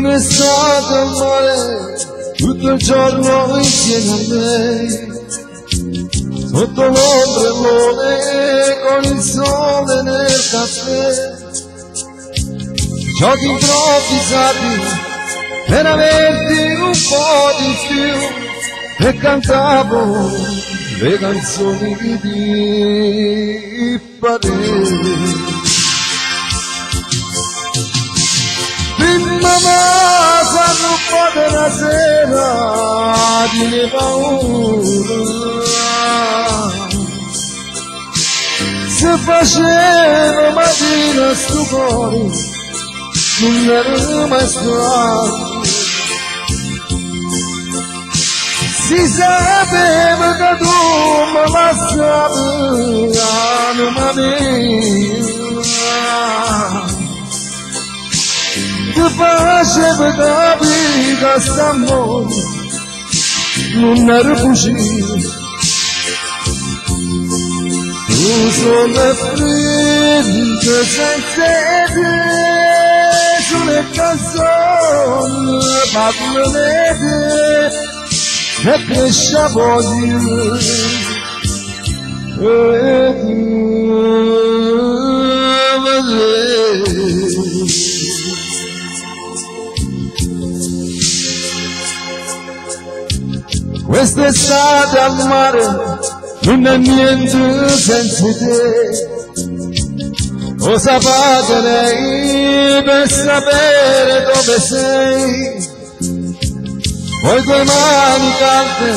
un'estate al mare, tutto il giorno insieme a me, sotto l'ombrellone con il sole nel caffè, giochi improvvisati per averti un po' di più, e cantavo le canzoni di Parigi. Mamma, quando un po' della sera di ne paura, se facevo mattina sto cuore non era mai stato. Si sapeva che tu mi lasciavi l'anima mia, che faceva capire che st'amore non era così. Tu sono freddo senza te, sulle canzoni parlano di te, e cresce voglia quest'estate al mare non è niente senza te. Cosa pagherei per sapere dove sei? Poi tue mani calde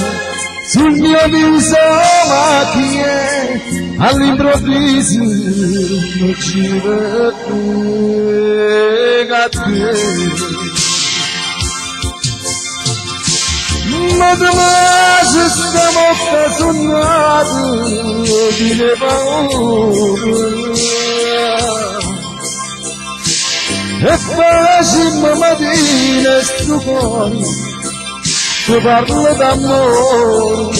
sul mio viso, ma chi è? All'improvviso non ci frega a te. Ma domani stiamo sognati di le paure, e facciamo mattina sto cuore che parla d'amore.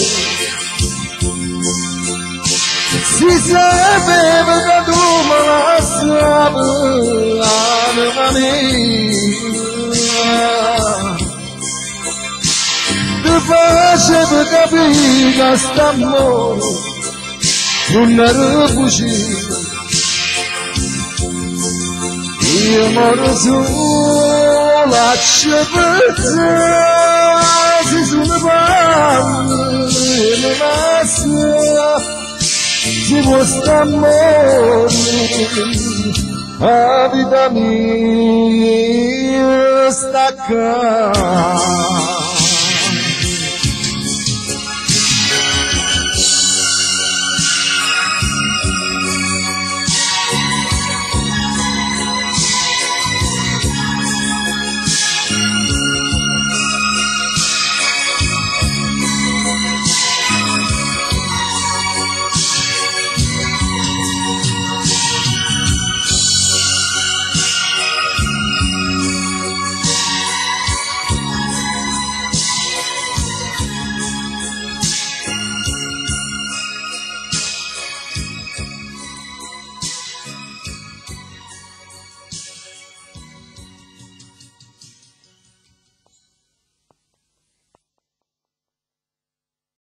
Si sapeva che tu me lasciavi l'anima mia, ti faceva capire che st'amore non era così. Io moro solo a scegliere, si sono palle le masse, si può st'amore, la vita mia sta qua.